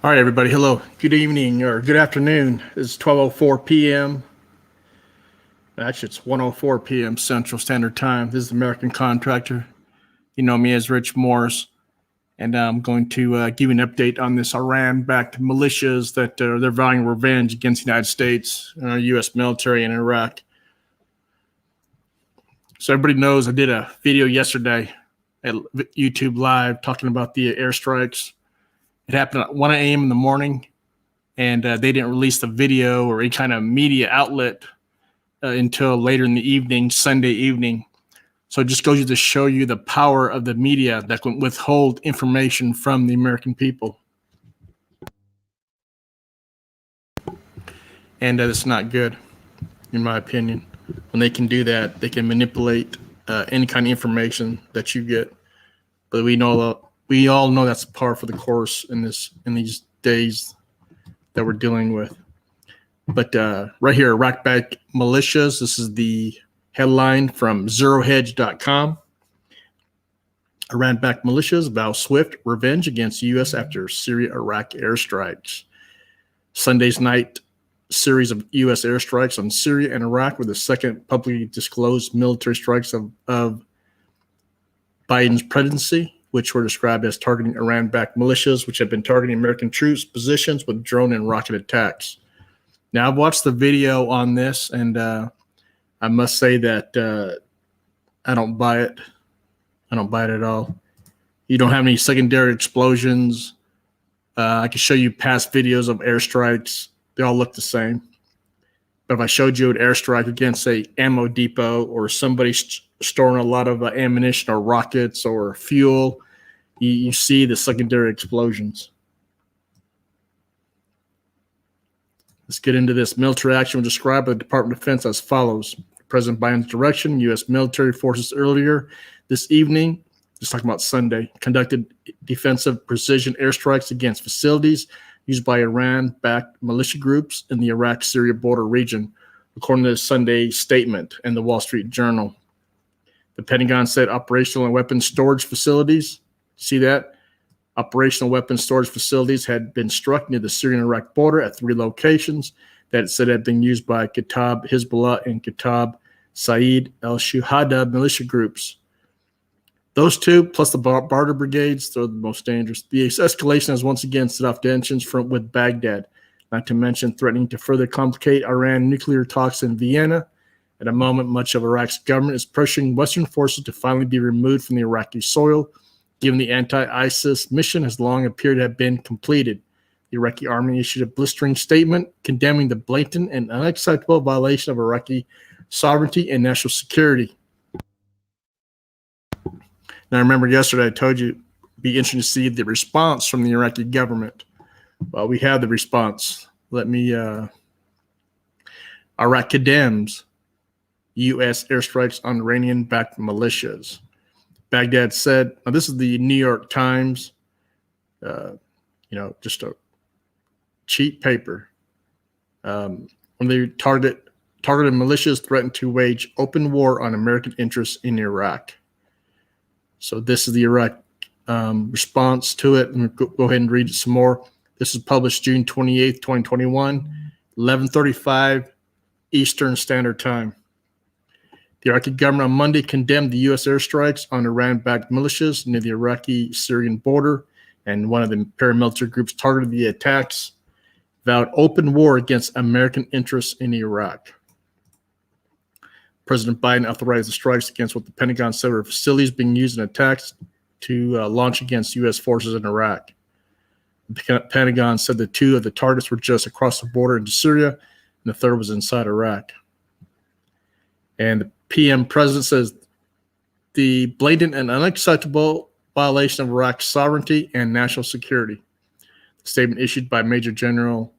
All right, everybody. Hello. Good evening or good afternoon. It's 12:04 p.m. Actually, it's 1:04 p.m. Central Standard Time. This is American Contractor. You know me as Rich Morris, and I'm going to give you an update on this Iran-backed militias that they're vowing revenge against the United States, U.S. military in Iraq. So everybody knows I did a video yesterday at YouTube Live talking about the airstrikes. It happened at 1 a.m. in the morning, and they didn't release the video or any kind of media outlet until later in the evening, Sunday evening. So it just goes to show you the power of the media that can withhold information from the American people. And it's not good, in my opinion. When they can do that, they can manipulate any kind of information that you get. But we all know that's par for the course in these days that we're dealing with. But right here, Iraq-backed militias. This is the headline from ZeroHedge.com. Iran-backed militias vow swift revenge against U.S. after Syria Iraq airstrikes. Sunday's night series of U.S. airstrikes on Syria and Iraq were the second publicly disclosed military strikes of Biden's presidency, which were described as targeting Iran-backed militias, which have been targeting American troops' positions with drone and rocket attacks. Now, I've watched the video on this, and I must say that I don't buy it. I don't buy it at all. You don't have any secondary explosions. I can show you past videos of airstrikes. They all look the same. But if I showed you an airstrike against, say, ammo depot or somebody storing a lot of ammunition or rockets or fuel, you see the secondary explosions. Let's get into this. Military action was described by the Department of Defense as follows. President Biden's direction, U.S. military forces earlier this evening, just talking about Sunday, conducted defensive precision airstrikes against facilities used by Iran-backed militia groups in the Iraq Syria border region, according to Sunday's statement in the Wall Street Journal. The Pentagon said operational and weapons storage facilities, see that? Operational weapons storage facilities had been struck near the Syrian-Iraq border at 3 locations that it said had been used by Kitab Hezbollah and Kitab Saeed al-Shuhada militia groups. Those two, plus the barter brigades, they're the most dangerous. The escalation has once again set off tensions with Baghdad, not to mention threatening to further complicate Iran nuclear talks in Vienna. At the moment, much of Iraq's government is pressuring Western forces to finally be removed from the Iraqi soil, given the anti-ISIS mission has long appeared to have been completed. The Iraqi army issued a blistering statement condemning the blatant and unacceptable violation of Iraqi sovereignty and national security. Now, remember yesterday I told you it'd be interesting to see the response from the Iraqi government. Well, we have the response. Iraq condemns U.S. airstrikes on Iranian-backed militias. Baghdad said, now this is the New York Times, just a cheap paper. When they targeted militias threatened to wage open war on American interests in Iraq. So this is the Iraq response to it. I'm going to go ahead and read it some more. This is published June 28th, 2021, 11:35 Eastern Standard Time. The Iraqi government on Monday condemned the U.S. airstrikes on Iran-backed militias near the Iraqi-Syrian border and one of the paramilitary groups targeted the attacks, vowed open war against American interests in Iraq. President Biden authorized the strikes against what the Pentagon said were facilities being used in attacks to launch against U.S. forces in Iraq. The Pentagon said that 2 of the targets were just across the border into Syria, and the 3rd was inside Iraq. And the PM president says the blatant and unacceptable violation of Iraq's sovereignty and national security. The statement issued by Major General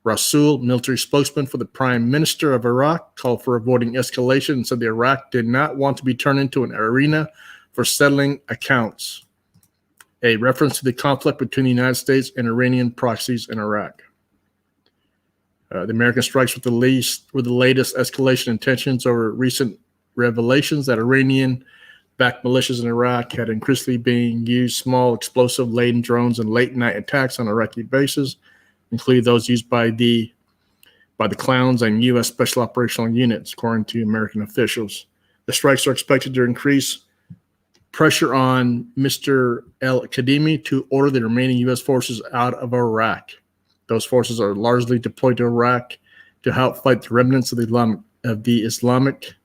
Rasul, military spokesman for the Prime Minister of Iraq, called for avoiding escalation and said the Iraq did not want to be turned into an arena for settling accounts, a reference to the conflict between the United States and Iranian proxies in Iraq. The American strikes were the latest escalation in tensions over recent revelations that Iranian-backed militias in Iraq had increasingly been used small explosive-laden drones and late-night attacks on Iraqi bases, including those used by the clowns and U.S. Special Operational Units, according to American officials. The strikes are expected to increase pressure on Mr. El-Kadhimi to order the remaining U.S. forces out of Iraq. Those forces are largely deployed to Iraq to help fight the remnants of the Islamic.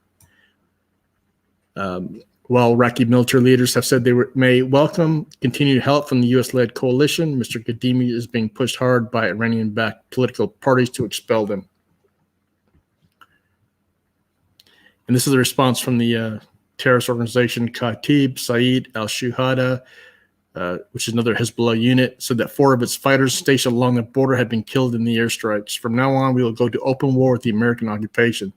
While Iraqi military leaders have said they may welcome continued help from the U.S.-led coalition, Mr. Kadhimi is being pushed hard by Iranian-backed political parties to expel them. And this is the response from the terrorist organization Khatib Saeed al-Shuhada, which is another Hezbollah unit, said that 4 of its fighters stationed along the border had been killed in the airstrikes. From now on, we will go to open war with the American occupation,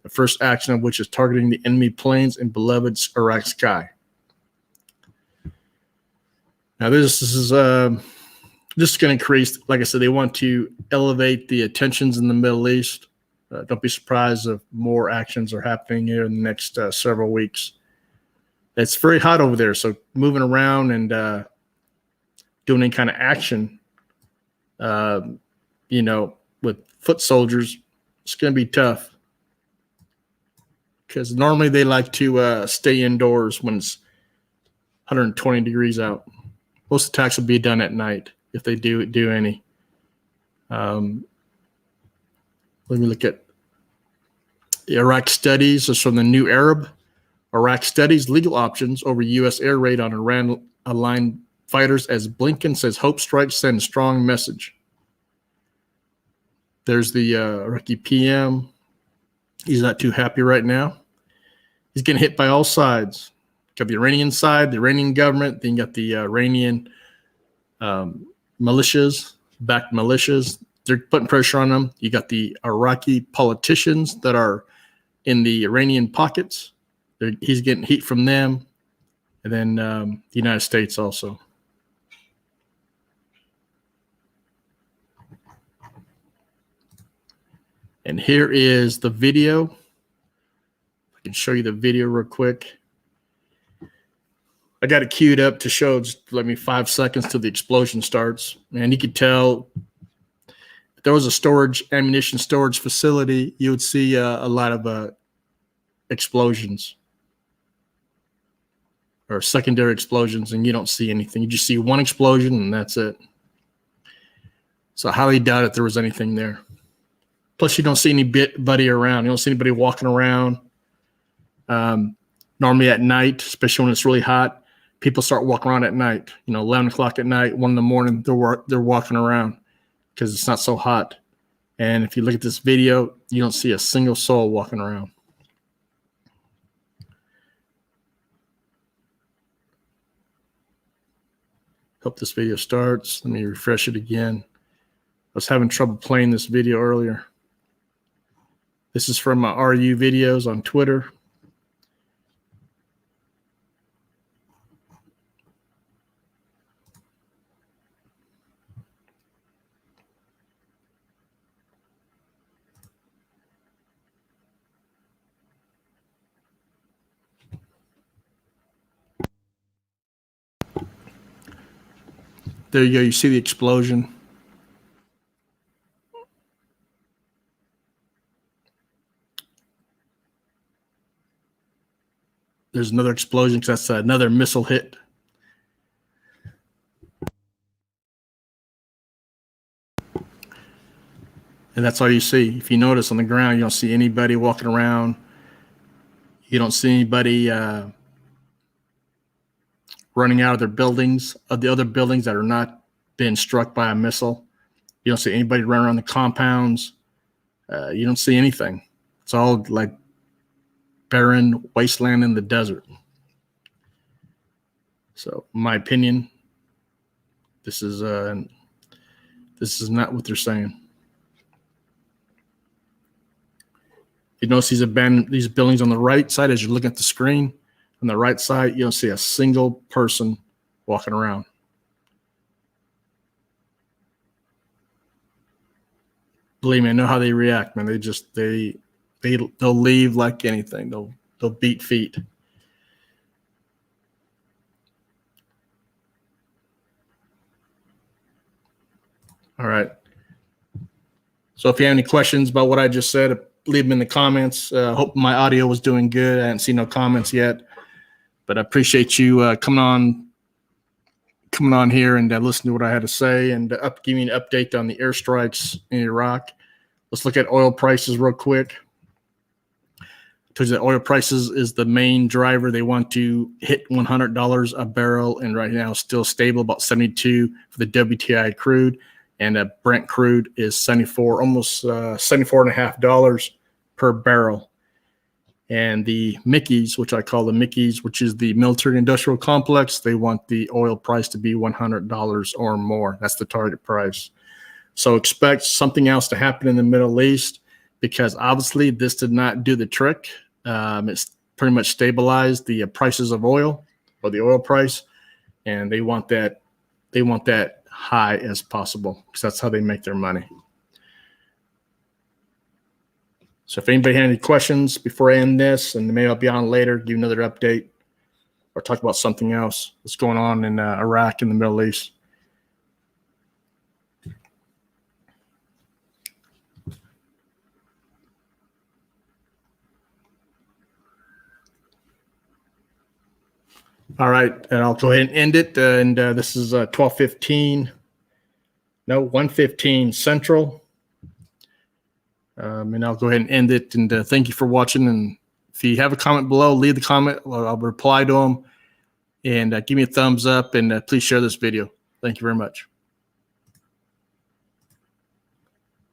the first action of which is targeting the enemy planes in beloved Iraq sky. Now, this is going to increase. Like I said, they want to elevate the tensions in the Middle East. Don't be surprised if more actions are happening here in the next several weeks. It's very hot over there, so moving around and doing any kind of action, with foot soldiers, it's going to be tough. Because normally they like to stay indoors when it's 120 degrees out. Most attacks will be done at night if they do any. Let me look at Iraq Studies. This is from the New Arab. Iraq Studies legal options over U.S. air raid on Iran-aligned fighters as Blinken says hope strikes send strong message. There's the Iraqi PM. He's not too happy right now. He's getting hit by all sides. Got the Iranian side, the Iranian government, then you got the Iranian militias, backed militias. They're putting pressure on them. You got the Iraqi politicians that are in the Iranian pockets. He's getting heat from them. And then the United States also. And here is the video. I can show you the video real quick. I got it queued up to show, just let me 5 seconds till the explosion starts. And you could tell if there was a ammunition storage facility, you would see a lot of explosions or secondary explosions, and you don't see anything. You just see one explosion, and that's it. So I highly doubt if there was anything there. Plus, you don't see anybody around. You don't see anybody walking around. Normally at night, especially when it's really hot, people start walking around at night. 11 o'clock at night, 1 in the morning, they're walking around because it's not so hot. And if you look at this video, you don't see a single soul walking around. Hope this video starts. Let me refresh it again. I was having trouble playing this video earlier. This is from my RU videos on Twitter. There you go. You see the explosion. There's another explosion because that's another missile hit. And that's all you see. If you notice on the ground, you don't see anybody walking around. You don't see anybody running out of their buildings, of the other buildings that are not being struck by a missile. You don't see anybody running around the compounds. You don't see anything. It's all like barren wasteland in the desert. So, in my opinion, this is not what they're saying. You notice these buildings on the right side as you're looking at the screen. On the right side, you don't see a single person walking around. Believe me, I know how they react, man. They'll leave like anything. They'll beat feet. All right. So if you have any questions about what I just said, leave them in the comments. Hope my audio was doing good. I haven't seen no comments yet, but I appreciate you coming on here and listening to what I had to say and giving me an update on the airstrikes in Iraq. Let's look at oil prices real quick. I told you that oil prices is the main driver. They want to hit $100 a barrel, and right now it's still stable, about 72 for the WTI crude. And Brent crude is 74, almost $74.50 per barrel. And the Mickeys, which I call the Mickeys, which is the military industrial complex, they want the oil price to be $100 or more. That's the target price. So expect something else to happen in the Middle East, because obviously this did not do the trick. It's pretty much stabilized the prices of oil, or the oil price, and they want that high as possible, because that's how they make their money. So if anybody had any questions before I end this, and maybe I'll be on later, give another update or talk about something else that's going on in Iraq and the Middle East. All right, and I'll go ahead and end it. And this is 1:15 Central. And I'll go ahead and end it. And thank you for watching. And if you have a comment below, leave the comment. I'll reply to them. And give me a thumbs up. And please share this video. Thank you very much.